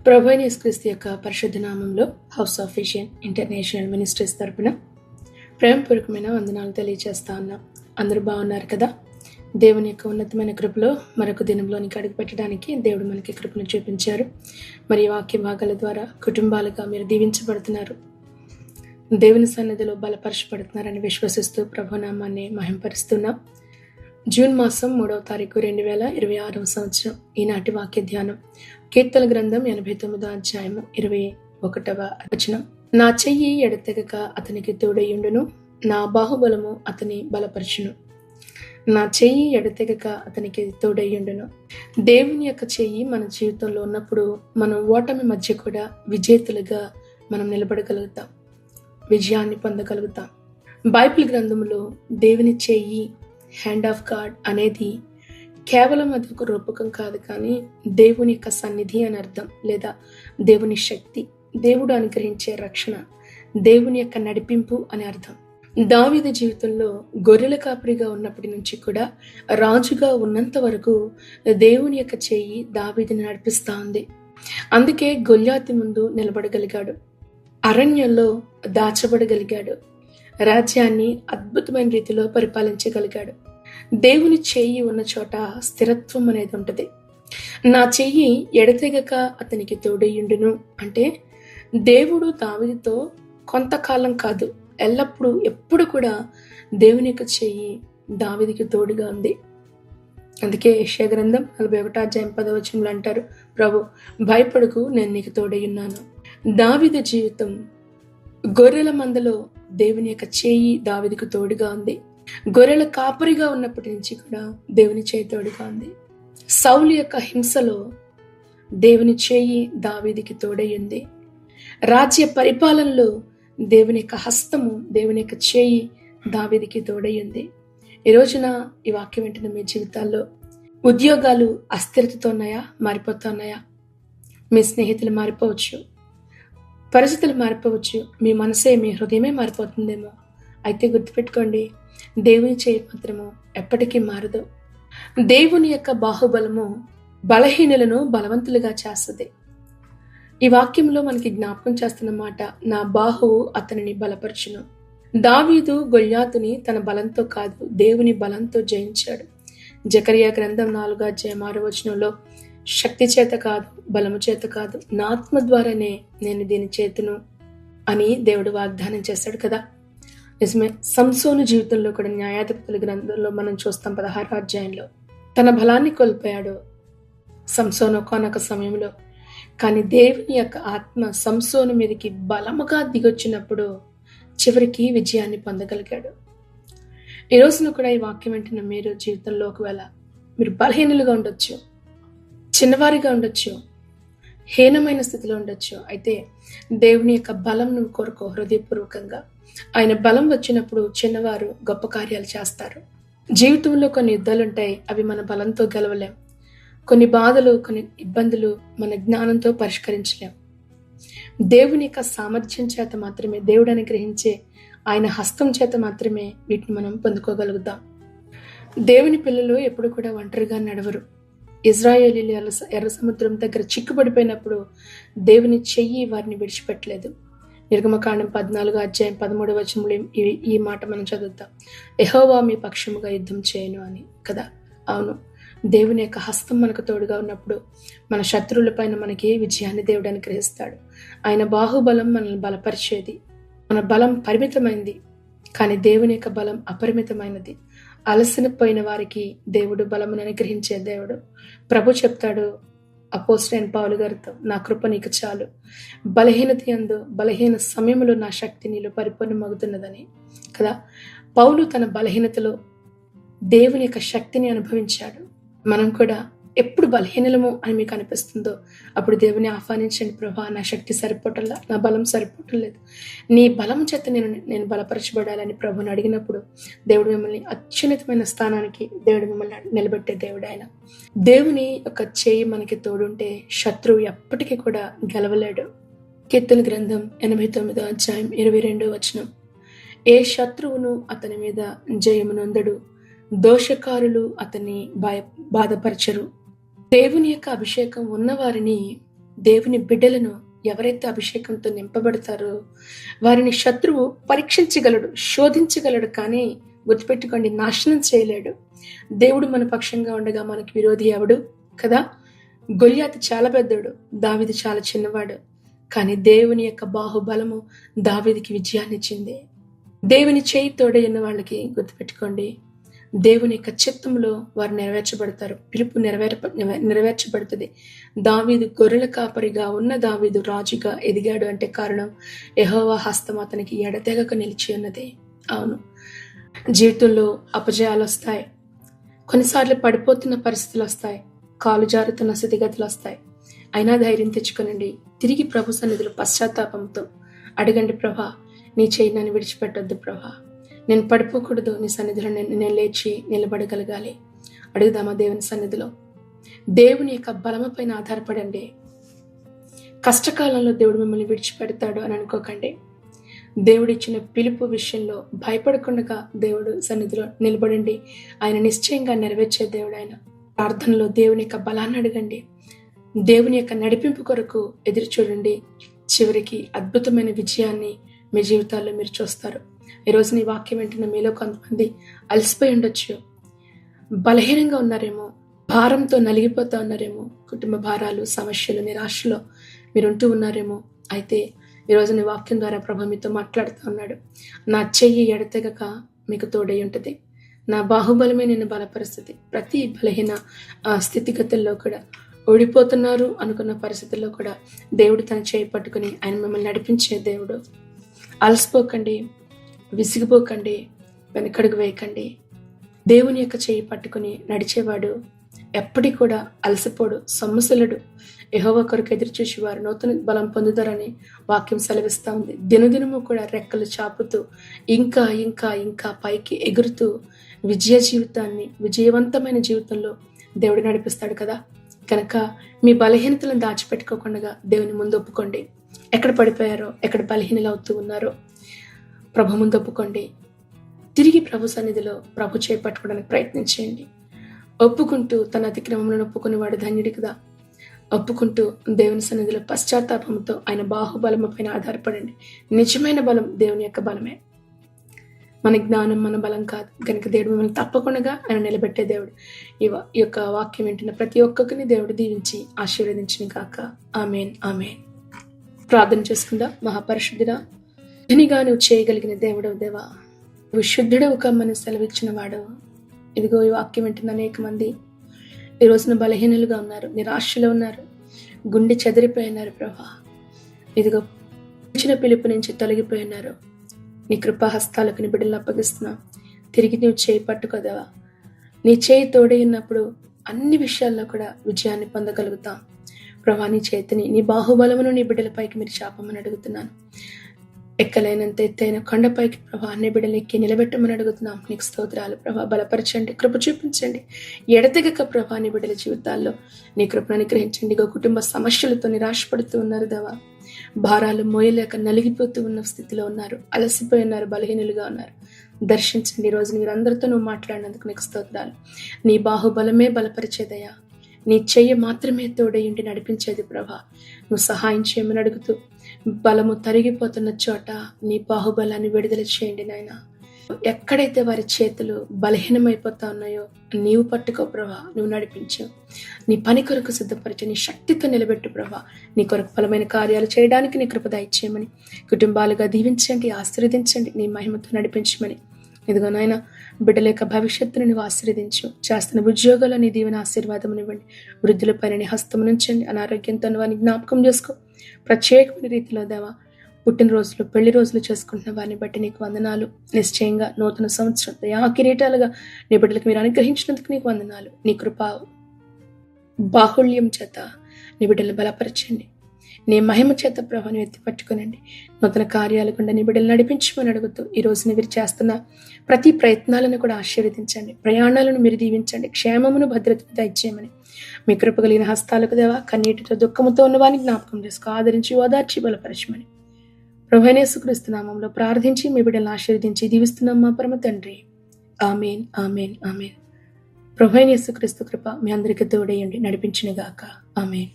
ప్రభువైన యేసుక్రీస్తు యొక్క పరిశుద్ధ నామంలో house of vision international ministries తరపున ప్రేమపూర్వకమైన వందనాలు తెలియజేస్తా ఉన్నాం. అందరూ బాగున్నారు కదా? దేవుని యొక్క ఉన్నతమైన కృపలో మరొక దినంలోనికి అడుగు పెట్టడానికి దేవుడు మనకి కృపను చూపించారు. మరి వాక్య భాగాల ద్వారా కుటుంబాలుగా మీరు దీవించబడుతున్నారు, దేవుని సన్నిధిలో బలపరచబడుతున్నారని విశ్వసిస్తూ ప్రభునామాన్ని మహింపరుస్తున్నాం. జూన్ మాసం 3వ తారీఖు 2026 సంవత్సరం. ఈనాటి వాక్య ధ్యానం కీర్తన గ్రంథం 89వ అధ్యాయము 21వ వచనం. నా చెయ్యి ఎడతెగక అతనికి తోడయుండును, నా బాహుబలము అతని బలపరచును. నా చెయ్యి ఎడతెగక అతనికి తోడయ్యుండును. దేవుని యొక్క చెయ్యి మన జీవితంలో ఉన్నప్పుడు మనం ఓటమి మధ్య కూడా విజేతలుగా మనం నిలబడగలుగుతాం, విజయాన్ని పొందగలుగుతాం. బైబిల్ గ్రంథంలో దేవుని చెయ్యి, హ్యాండ్ ఆఫ్ గాడ్ అనేది కేవలం అది ఒక రూపకం కాదు, కానీ దేవుని యొక్క సన్నిధి అని అర్థం, లేదా దేవుని శక్తి, దేవుడు అనుగ్రహించే రక్షణ, దేవుని యొక్క నడిపింపు అని అర్థం. దావీదు జీవితంలో గొర్రెల కాపరిగా ఉన్నప్పటి నుంచి కూడా రాజుగా ఉన్నంత వరకు దేవుని యొక్క చెయ్యి దావీదుని నడిపిస్తా ఉంది. అందుకే గొల్యాతు ముందు నిలబడగలిగాడు, అరణ్యంలో దాచబడగలిగాడు, రాజ్యాన్ని అద్భుతమైన రీతిలో పరిపాలించగలిగాడు. దేవుని చెయ్యి ఉన్న చోట స్థిరత్వం అనేది ఉంటుంది. నా చెయ్యి ఎడతెగక అతనికి తోడయ్యుండును అంటే దేవుడు దావీదుతో కొంతకాలం కాదు, ఎల్లప్పుడూ ఎప్పుడు కూడా దేవుని యొక్క చెయ్యి దావీదుకి తోడుగా ఉంది. అందుకే యెషయా గ్రంథం 41వ అధ్యాయం 10వ వచనంలో అంటారు, ప్రభు భయపడకు, నేను నీకు తోడయ్యున్నాను. దావీదు జీవితం గొర్రెల మందలో దేవుని యొక్క చేయి దావీదుకు తోడుగా ఉంది. గొర్రెల కాపరిగా ఉన్నప్పటి నుంచి కూడా దేవుని చేయి తోడుగా ఉంది. సౌలు యొక్క హింసలో దేవుని చేయి దావీదుకి తోడయ్యింది. రాజ్య పరిపాలనలో దేవుని యొక్క హస్తము, దేవుని యొక్క చేయి దావీదుకి తోడయ్యింది. ఈ రోజున ఈ వాక్యం వింటున్న మీ జీవితాల్లో ఉద్యోగాలు అస్థిరతతో ఉన్నాయా, మారిపోతున్నాయా? మీ స్నేహితులు మారిపోవచ్చు, పరిస్థితులు మారిపోవచ్చు, మీ మనసే, మీ హృదయమే మారిపోతుందేమో. అయితే గుర్తుపెట్టుకోండి, దేవుని చేయి మాత్రము ఎప్పటికీ మారదు. దేవుని యొక్క బాహుబలము బలహీనులను బలవంతులుగా చేస్తుంది. ఈ వాక్యంలో మనకి జ్ఞాపకం చేస్తున్న మాట, నా బాహువు అతనిని బలపరచును. దావీదు గొల్యాతుని తన బలంతో కాదు, దేవుని బలంతో జయించాడు. జకరియా గ్రంథం 4వ అధ్యాయం 6వ వచనంలో, శక్తి చేత కాదు, బలము చేత కాదు, నా ఆత్మ ద్వారానే నేను దీని చేతును అని దేవుడు వాగ్దానం చేశాడు కదా. నిజమే. సంసోను జీవితంలో కూడా న్యాయాధిపతుల గ్రంథంలో మనం చూస్తాం 16వ అధ్యాయంలో తన బలాన్ని కోల్పోయాడు సంసోను ఒకానొక సమయంలో. కానీ దేవుని యొక్క ఆత్మ సంసోను మీదకి బలముగా దిగొచ్చినప్పుడు చివరికి విజయాన్ని పొందగలిగాడు. ఈ రోజున కూడా ఈ వాక్యం వింటున్న మీరు జీవితంలో ఒకవేళ మీరు బలహీనులుగా ఉండొచ్చు, చిన్నవారిగా ఉండొచ్చు, హీనమైన స్థితిలో ఉండొచ్చు. అయితే దేవుని యొక్క బలం నువ్వు కోరుకో హృదయపూర్వకంగా. ఆయన బలం వచ్చినప్పుడు చిన్నవారు గొప్ప కార్యాలు చేస్తారు. జీవితంలో కొన్ని యుద్ధాలు ఉంటాయి, అవి మన బలంతో గెలవలేం. కొన్ని బాధలు, కొన్ని ఇబ్బందులు మన జ్ఞానంతో పరిష్కరించలేం. దేవుని యొక్క సామర్థ్యం చేత మాత్రమే, దేవుడు అనుగ్రహించే ఆయన హస్తం చేత మాత్రమే వీటిని మనం పొందుకోగలుగుతాం. దేవుని పిల్లలు ఎప్పుడు కూడా ఒంటరిగా నడవరు. ఇజ్రాయేలీలు ఎర్ర సముద్రం దగ్గర చిక్కుపడిపోయినప్పుడు దేవుని చెయ్యి వారిని విడిచిపెట్టలేదు. నిర్గమకాండం 14వ అధ్యాయం 13వ వచనంలో ఈ మాట మనం చదువుతాం, యెహోవా మీ పక్షముగా యుద్ధం చేయను అని కదా. అవును, దేవుని యొక్క హస్తం మనకు తోడుగా ఉన్నప్పుడు మన శత్రువుల పైన మనకి విజయాన్ని దేవుడు అనుగ్రహిస్తాడు. ఆయన బాహుబలం మనల్ని బలపరిచేది. మన బలం పరిమితమైంది, కానీ దేవుని యొక్క బలం అపరిమితమైనది. అలసిపోయిన వారికి దేవుడు బలమును అనుగ్రహించే దేవుడు. ప్రభు చెప్తాడు అపోస్తలుడైన పౌలు గారితో, నా కృప నీకు చాలు, బలహీనత యందు బలహీన సమయంలో నా శక్తి నీలో పరిపూర్ణమవుతున్నదని కదా. పౌలు తన బలహీనతలో దేవుని యొక్క శక్తిని అనుభవించాడు. మనం కూడా ఎప్పుడు బలహీనలము అని మీకు అనిపిస్తుందో అప్పుడు దేవుని ఆహ్వానించండి, ప్రభా నా శక్తి సరిపోవటంలా, నా బలం సరిపోవటం లేదు, నీ బలం చేత నేను బలపరచబడాలని ప్రభుని అడిగినప్పుడు దేవుడు మిమ్మల్ని అత్యున్నతమైన స్థానానికి దేవుడు మిమ్మల్ని నిలబెట్టే దేవుడు ఆయన. దేవుని యొక్క చేయి మనకి తోడుంటే శత్రువు ఎప్పటికీ కూడా గెలవలేడు. కీర్తన గ్రంథం 89వ అధ్యాయం 22వ వచనం, ఏ శత్రువును అతని మీద జయమునొందడు, దోషకారులు అతన్ని బాధపరచరు. దేవుని యొక్క అభిషేకం ఉన్నవారిని దేవుని బిడ్డలను ఎవరైతే అభిషేకంతో నింపబడతారో వారిని శత్రువు పరీక్షించగలడు, శోధించగలడు, కానీ గుర్తుపెట్టుకోండి, నాశనం చేయలేడు. దేవుడు మన పక్షంగా ఉండగా మనకి విరోధి ఎవడు కదా? గొల్యాతు చాలా పెద్దోడు, దావీదు చాలా చిన్నవాడు, కానీ దేవుని యొక్క బాహుబలము దావీదుకి విజయాన్నిచ్చింది. దేవుని చేయి తోడే ఉన్న వాళ్ళకి గుర్తుపెట్టుకోండి, దేవుని యొక్క చిత్తంలో వారు నెరవేర్చబడతారు. పిలుపు నెరవేర్చబడుతుంది. దావీదు గొర్రెల కాపరిగా ఉన్న దావీదు రాజుగా ఎదిగాడు అంటే కారణం యెహోవా హస్తం అతనికి ఎడతెగక నిలిచి ఉన్నది. అవును, జీవితంలో అపజయాలు వస్తాయి, కొన్నిసార్లు పడిపోతున్న పరిస్థితులు వస్తాయి, కాలు జారుతున్న స్థితిగతులు వస్తాయి. అయినా ధైర్యం తెచ్చుకొనండి. తిరిగి ప్రభు సన్నిధిలో పశ్చాత్తాపంతో అడగండి, ప్రభా నీ చేయి నన్ను విడిచిపెట్టొద్దు ప్రభా, నేను పడిపోకూడదు, నీ సన్నిధిలో నేను లేచి నిలబడగలగాలి. అడుగుదామా దేవుని సన్నిధిలో? దేవుని యొక్క బలము పైన ఆధారపడండి. కష్టకాలంలో దేవుడు మిమ్మల్ని విడిచిపెడతాడు అని అనుకోకండి. దేవుడిచ్చిన పిలుపు విషయంలో భయపడకుండా దేవుడు సన్నిధిలో నిలబడండి. ఆయన నిశ్చయంగా నెరవేర్చే దేవుడు. ఆయన ప్రార్థనలో దేవుని యొక్క బలాన్ని అడగండి. దేవుని యొక్క నడిపింపు కొరకు ఎదురు చూడండి. చివరికి అద్భుతమైన విజయాన్ని మీ జీవితాల్లో మీరు చూస్తారు. ఈరోజు నీ వాక్యం వింటున్న మీలో కొంతమంది అలసిపోయి ఉండొచ్చు, బలహీనంగా ఉన్నారేమో, భారంతో నలిగిపోతా ఉన్నారేమో, కుటుంబ భారాలు, సమస్యలు, నిరాశలో మీరుంటూ ఉన్నారేమో. అయితే ఈరోజు నీ వాక్యం ద్వారా ప్రభు మీతో మాట్లాడుతూ ఉన్నాడు. నా చెయ్యి ఎడతెగక మీకు తోడై ఉంటుంది, నా బాహుబలమే నిన్ను బలపరుస్తుంది. ప్రతి బలహీన స్థితిగతుల్లో కూడా, ఓడిపోతున్నారు అనుకున్న పరిస్థితుల్లో కూడా దేవుడు తన చేయి పట్టుకుని ఆయన మిమ్మల్ని నడిపించే దేవుడు. అలసిపోకండి, విసిగిపోకండి, వెనకడుగు వేయకండి. దేవుని యొక్క చేయి పట్టుకుని నడిచేవాడు ఎప్పటికీ కూడా అలసిపోడు, సొమ్మసిల్లడు. యెహోవా కొరకు ఎదురు చూసి వారు నూతన బలం పొందుతారని వాక్యం సెలవిస్తూ ఉంది. దినదినము కూడా రెక్కలు చాపుతూ ఇంకా ఇంకా ఇంకా పైకి ఎగురుతూ విజయ జీవితాన్ని, విజయవంతమైన జీవితంలో దేవుడు నడిపిస్తాడు కదా. కనుక మీ బలహీనతలను దాచిపెట్టుకోకుండా దేవుని ముందు ఒప్పుకోండి. ఎక్కడ పడిపోయారో, ఎక్కడ బలహీనలు అవుతూ ఉన్నారో ప్రభు ముందు ఒప్పుకోండి. తిరిగి ప్రభు సన్నిధిలో ప్రభు చేపట్టుకోవడానికి ప్రయత్నించేయండి. ఒప్పుకుంటూ తన అతిక్రమములను ఒప్పుకునేవాడు ధన్యుడి కదా. ఒప్పుకుంటూ దేవుని సన్నిధిలో పశ్చాత్తాపంతో ఆయన బాహుబలము పైన ఆధారపడండి. నిజమైన బలం దేవుని యొక్క బలమే, మన జ్ఞానం మన బలం కాదు. కనుక దేవుడు మిమ్మల్ని తప్పకుండా ఆయన నిలబెట్టే దేవుడు. ఈ యొక్క వాక్యం వింటున్న ప్రతి ఒక్కరిని దేవుడు దీవించి ఆశీర్వదించిన కాక. ఆమేన్, ఆమేన్. ప్రార్థన చేసుకుందాం. మహాపరిశుద్ధుడా, ధనిగా నువ్వు చేయగలిగిన దేవుడవు దేవా, నువ్వు శుద్ధుడవు కమ్మని సెలవిచ్చిన వాడు. ఇదిగో ఈ వాక్యం వింటున్న అనేక మంది ఈ రోజున బలహీనులుగా ఉన్నారు, నిరాశలో ఉన్నారు, గుండె చెదిరిపోయినారు ప్రభా. ఇదిగో ఇచ్చిన పిలుపు నుంచి తొలగిపోయినారు. నీ కృపాహస్తాలకు నీ బిడ్డలను అప్పగిస్తున్నా. తిరిగి నువ్వు చేయి పట్టుకోదేవా. నీ చేయి తోడై ఉన్నప్పుడు అన్ని విషయాల్లో కూడా విజయాన్ని పొందగలుగుతాం ప్రభా. నీ చేతిని, నీ బాహుబలమును నీ బిడ్డలపైకి మీరు శాపమని అడుగుతున్నాను. ఎక్కలేనంత ఎత్తైన కొండపైకి ప్రభా అన్ని బిడ్డలు ఎక్కి నిలబెట్టమని అడుగుతున్నాం. నీకు స్తోత్రాలు ప్రభా. బలపరచండి, కృప చూపించండి. ఎడతెగక ప్రభా నీ బిడ్డల జీవితాల్లో నీ కృపను అనుగ్రహించండి. కుటుంబ సమస్యలతో నిరాశపడుతూ ఉన్నారు దేవా, భారాలు మోయలేక నలిగిపోతూ ఉన్న స్థితిలో ఉన్నారు, అలసిపోయి ఉన్నారు, బలహీనులుగా ఉన్నారు. దర్శించండి. ఈ రోజు మీరు అందరితో నువ్వు మాట్లాడినందుకు నీకు స్తోత్రాలు. నీ బాహుబలమే బలపరిచేదయా, నీ చెయ్యి మాత్రమే తోడయుండి నడిపించేది ప్రభా. నువ్వు సహాయం చేయమని అడుగుతూ, బలము తరిగిపోతున్న చోట నీ బాహుబలాన్ని విడుదల చేయండి నాయన. ఎక్కడైతే వారి చేతులు బలహీనమైపోతా ఉన్నాయో నీవు పట్టుకో ప్రభా. నువ్వు నడిపించు, నీ పని కొరకు సిద్ధపరిచి నీ శక్తితో నిలబెట్టు ప్రభా. నీ కొరకు బలమైన కార్యాలు చేయడానికి నీ కృప దయచేయమని, కుటుంబాలుగా దీవించండి, ఆశీర్వదించండి, నీ మహిమతో నడిపించమని. ఇదిగో నాయన, బిడ్డల యొక్క భవిష్యత్తును నువ్వు ఆశీర్వదించు. చేస్తున్న ఉద్యోగాల్లో నీ దీవెన ఆశీర్వాదం ఇవ్వండి. వృద్ధుల పైన నీ హస్తం నుంచండి. అనారోగ్యంతో వారిని జ్ఞాపకం చేసుకో. ప్రత్యేకమైన రీతిలో దేవా, పుట్టినరోజులు, పెళ్లి రోజులు చేసుకుంటున్న వారిని బట్టి నీకు వందనాలు. నిశ్చయంగా నూతన సంవత్సరం దయా కిరీటాలుగా నీ బిడ్డలకు మీరు అనుగ్రహించినందుకు నీకు వందనాలు. నీ కృపా బాహుళ్యం చేత నీ బిడ్డలను బలపరచండి. నీ మహిమ చేత ప్రభావం ఎత్తి పట్టుకునండి. నూతన కార్యాలు గుండా నీ బిడ్డలు నడిపించమని అడుగుతూ, ఈ రోజున మీరు చేస్తున్న ప్రతి ప్రయత్నాలను కూడా ఆశీర్వదించండి. ప్రయాణాలను మీరు దీవించండి. క్షేమమును, భద్రతను దయచేయమని మీ కృప కలిగిన హస్తాలకు దేవా, కన్నీటితో దుఃఖముతో ఉన్న వారిని జ్ఞాపకం చేసుకో. ఆదరించి ఓదార్చి బలపరచమని ప్రభువైన యేసుక్రీస్తు నామములో ప్రార్థించి మీ బిడ్డలను ఆశీర్వదించి దీవిస్తున్నాం మా పరమ తండ్రి. ఆమేన్, ఆమేన్, ఆమేన్. ప్రభువైన యేసుక్రీస్తు కృప మీ అందరికీ తోడేయండి, నడిపించును గాక. ఆమేన్.